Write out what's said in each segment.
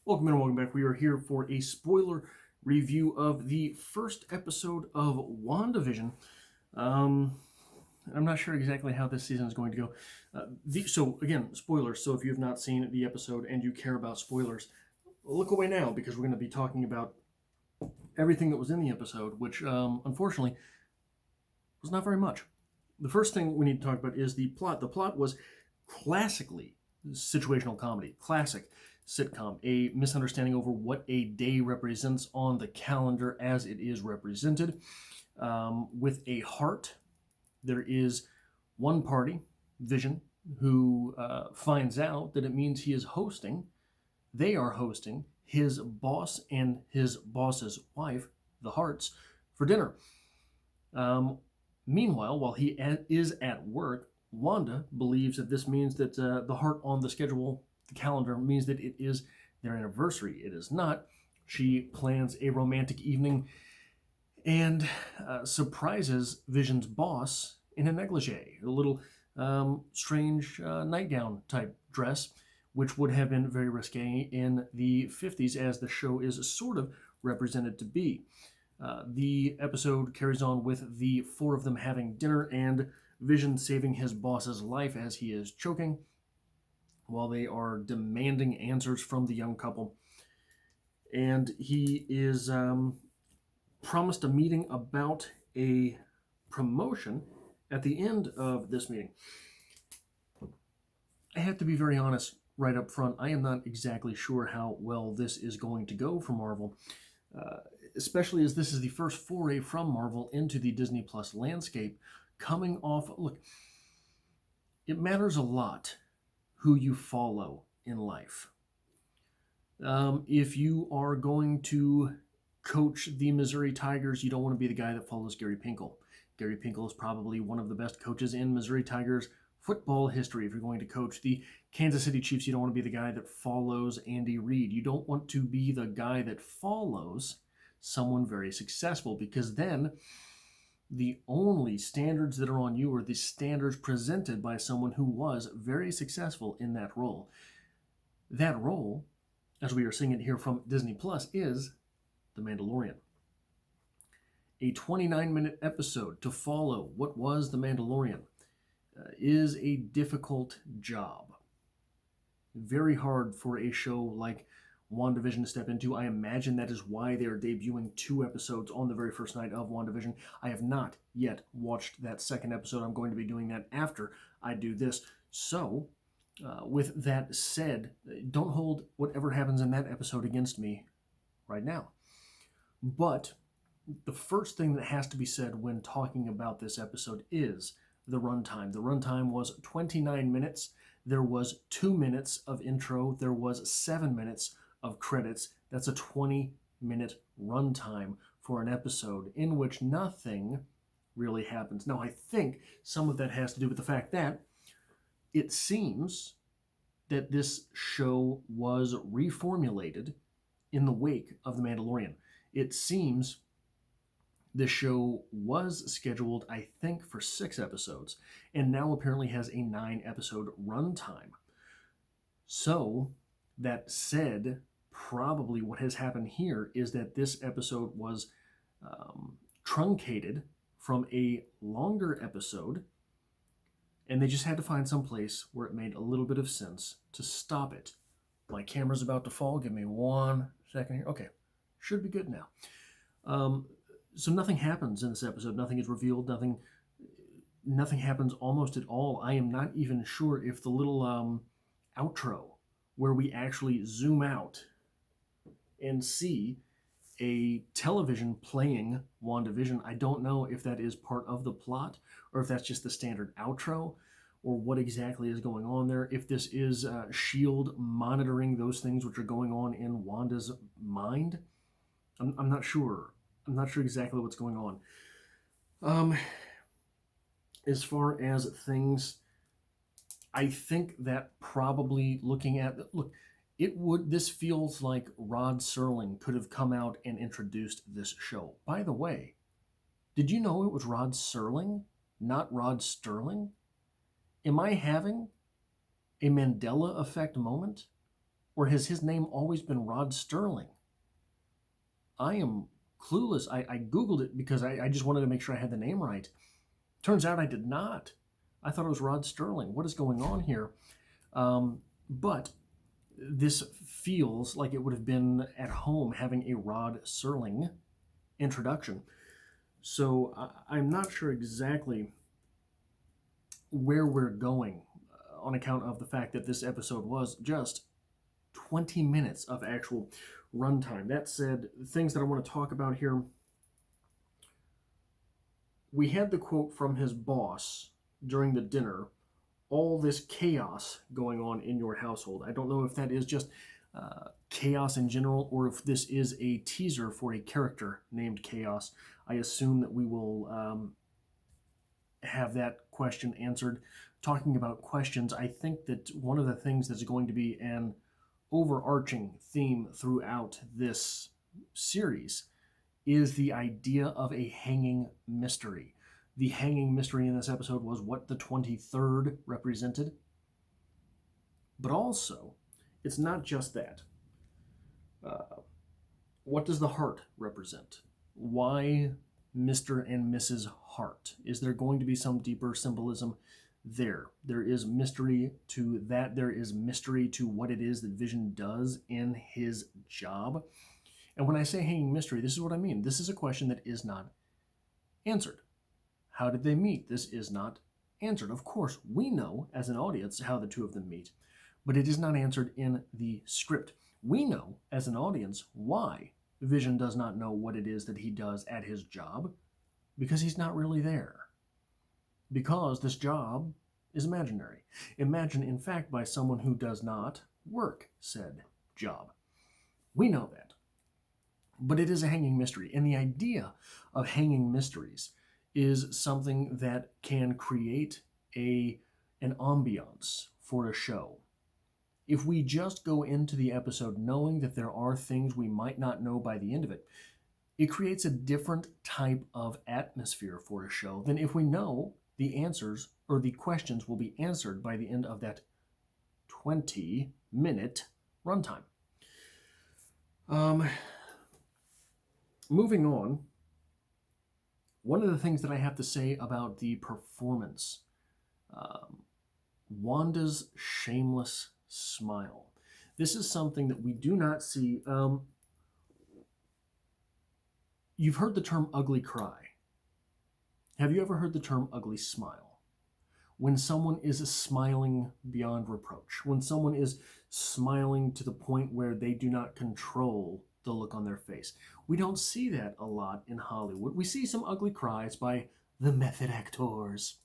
Welcome and welcome back. We are here for a spoiler review of the first episode of WandaVision. I'm not sure exactly how this season is going to go. So again, spoilers. So if you have not seen the episode and you care about spoilers, look away now because we're going to be talking about everything that was in the episode, which unfortunately was not very much. The first thing we need to talk about is the plot. The plot was classically situational comedy, classic sitcom, a misunderstanding over what a day represents on the calendar as it is represented. With a heart, there is one party, Vision, who finds out that it means he is hosting, they are hosting his boss and his boss's wife, the Hearts, for dinner. Meanwhile, while he is at work, Wanda believes that this means that the heart on the schedule, the calendar, means that it is their anniversary. It is not. She plans a romantic evening and surprises Vision's boss in a negligee, a little strange nightgown type dress, which would have been very risque in the 50s, as the show is sort of represented to be. The episode carries on with the four of them having dinner and Vision saving his boss's life as he is choking while they are demanding answers from the young couple. And he is promised a meeting about a promotion at the end of this meeting. I have to be very honest right up front. I am not exactly sure how well this is going to go for Marvel, especially as this is the first foray from Marvel into the Disney Plus landscape, coming off. Look, it matters a lot who you follow in life. If you are going to coach the Missouri Tigers, you don't want to be the guy that follows Gary Pinkel. Gary Pinkel is probably one of the best coaches in Missouri Tigers football history. If you're going to coach the Kansas City Chiefs, you don't want to be the guy that follows Andy Reid. You don't want to be the guy that follows someone very successful, because then the only standards that are on you are the standards presented by someone who was very successful in that role. That role, as we are seeing it here from Disney Plus, is The Mandalorian. A 29-minute episode to follow what was The Mandalorian is a difficult job. Very hard for a show like WandaVision to step into. I imagine that is why they are debuting 2 episodes on the very first night of WandaVision. I have not yet watched that second episode. I'm going to be doing that after I do this. So, with that said, don't hold whatever happens in that episode against me right now. But the first thing that has to be said when talking about this episode is the runtime. The runtime was 29 minutes. There was 2 minutes of intro. There was 7 minutes of credits. That's a 20-minute runtime for an episode in which nothing really happens. Now, I think some of that has to do with the fact that it seems that this show was reformulated in the wake of The Mandalorian. It seems this show was scheduled, I think, for 6 episodes, and now apparently has a 9-episode runtime. So, that said, probably what has happened here is that this episode was truncated from a longer episode, and they just had to find some place where it made a little bit of sense to stop it. My camera's about to fall. Give me 1 second here. Okay, should be good now. So nothing happens in this episode. Nothing is revealed. Nothing happens almost at all. I am not even sure if the little outro where we actually zoom out and see a television playing WandaVision, I don't know if that is part of the plot or if that's just the standard outro or what exactly is going on there. If this is S.H.I.E.L.D. monitoring those things which are going on in Wanda's mind, I'm not sure. I'm not sure exactly what's going on. As far as things, I think that probably looking at, look, this feels like Rod Serling could have come out and introduced this show. By the way, did you know it was Rod Serling, not Rod Sterling? Am I having a Mandela effect moment? Or has his name always been Rod Sterling? I am clueless. I Googled it because I just wanted to make sure I had the name right. Turns out I did not. I thought it was Rod Sterling. What is going on here? But this feels like it would have been at home having a Rod Serling introduction. So I'm not sure exactly where we're going on account of the fact that this episode was just 20 minutes of actual runtime. That said, things that I want to talk about here. We had the quote from his boss during the dinner, all this chaos going on in your household. I don't know if that is just chaos in general or if this is a teaser for a character named Chaos. I assume that we will have that question answered. Talking about questions, I think that one of the things that's going to be an overarching theme throughout this series is the idea of a hanging mystery. The hanging mystery in this episode was what the 23rd represented. But also, it's not just that. What does the heart represent? Why Mr. and Mrs. Hart? Is there going to be some deeper symbolism there? There is mystery to that. There is mystery to what it is that Vision does in his job. And when I say hanging mystery, this is what I mean. This is a question that is not answered. How did they meet? This is not answered. Of course, we know as an audience how the two of them meet, but it is not answered in the script. We know as an audience why Vision does not know what it is that he does at his job, because he's not really there. Because this job is imaginary. Imagined, in fact, by someone who does not work said job. We know that. But it is a hanging mystery. And the idea of hanging mysteries is something that can create an ambiance for a show. If we just go into the episode knowing that there are things we might not know by the end of it, it creates a different type of atmosphere for a show than if we know the answers or the questions will be answered by the end of that 20-minute runtime. Moving on, one of the things that I have to say about the performance, Wanda's shameless smile. This is something that we do not see. You've heard the term ugly cry. Have you ever heard the term ugly smile? When someone is smiling beyond reproach, when someone is smiling to the point where they do not control the look on their face. We don't see that a lot in Hollywood. We see some ugly cries by the method actors,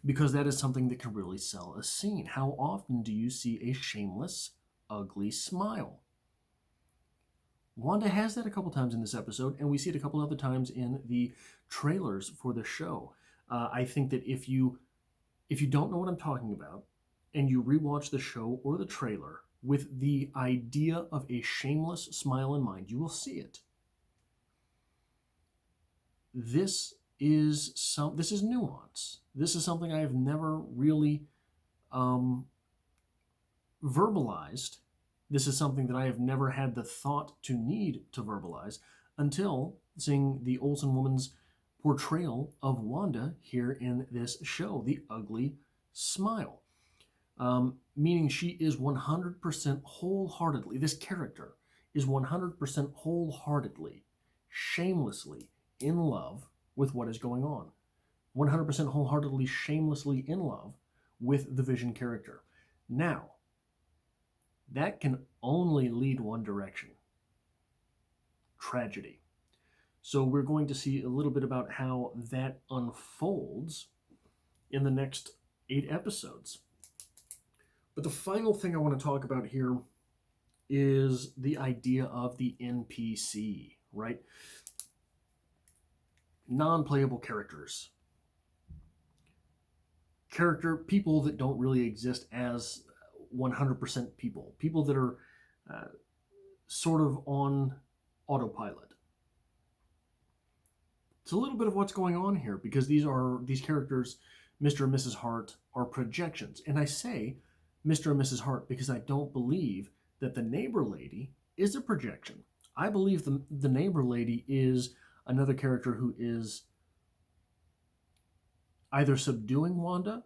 because that is something that can really sell a scene. How often do you see a shameless, ugly smile? Wanda has that a couple times in this episode, and we see it a couple other times in the trailers for the show. I think that if you don't know what I'm talking about, and you rewatch the show or the trailer with the idea of a shameless smile in mind, you will see it. This is nuance. This is something I have never really verbalized. This is something that I have never had the thought to need to verbalize until seeing the Olsen woman's portrayal of Wanda here in this show, the ugly smile. Meaning she is 100% wholeheartedly, this character is 100% wholeheartedly, shamelessly in love with what is going on. 100% wholeheartedly, shamelessly in love with the Vision character. Now, that can only lead one direction. Tragedy. So we're going to see a little bit about how that unfolds in the next 8 episodes. But the final thing I want to talk about here is the idea of the NPC, right? Non-playable characters. People that don't really exist as 100% people. People that are sort of on autopilot. It's a little bit of what's going on here, because these characters, Mr. and Mrs. Hart, are projections. And I say Mr. and Mrs. Hart because I don't believe that the neighbor lady is a projection. I believe the neighbor lady is another character who is either subduing Wanda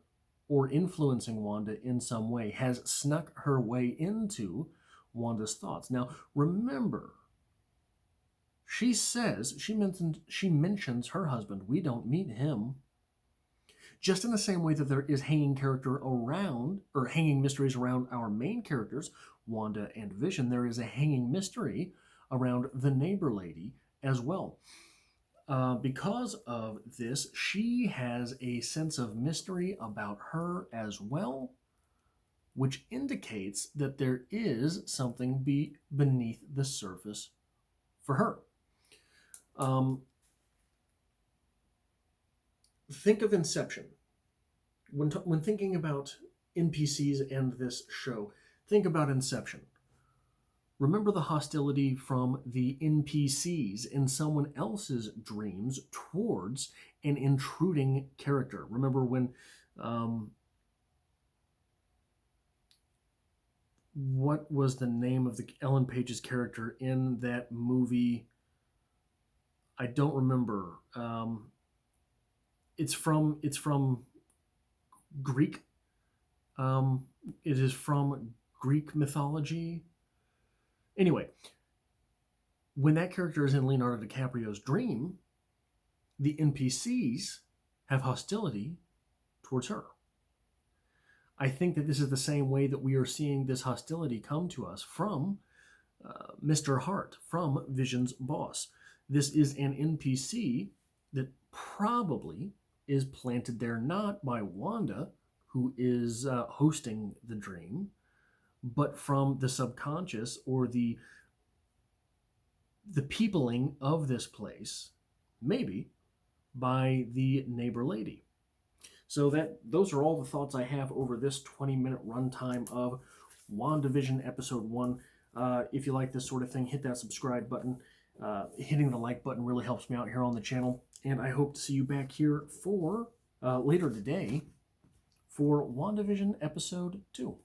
or influencing Wanda in some way, has snuck her way into Wanda's thoughts. Now, remember, she mentions her husband. We don't meet him. Just in the same way that there is hanging mysteries around our main characters, Wanda and Vision, there is a hanging mystery around the neighbor lady as well. Because of this, she has a sense of mystery about her as well, which indicates that there is something beneath the surface for her. Think of Inception. When thinking about NPCs and this show, think about Inception. Remember the hostility from the NPCs in someone else's dreams towards an intruding character. Remember when, what was the name of the Ellen Page's character in that movie? I don't remember. It's from Greek. It is from Greek mythology. Anyway, when that character is in Leonardo DiCaprio's dream, the NPCs have hostility towards her. I think that this is the same way that we are seeing this hostility come to us from Mr. Hart, from Vision's boss. This is an NPC that probably is planted there not by Wanda, who is hosting the dream, but from the subconscious or the peopling of this place, maybe by the neighbor lady. So those are all the thoughts I have over this 20-minute runtime of WandaVision Episode 1. If you like this sort of thing, hit that subscribe button. Hitting the like button really helps me out here on the channel. And I hope to see you back here for later today for WandaVision Episode 2.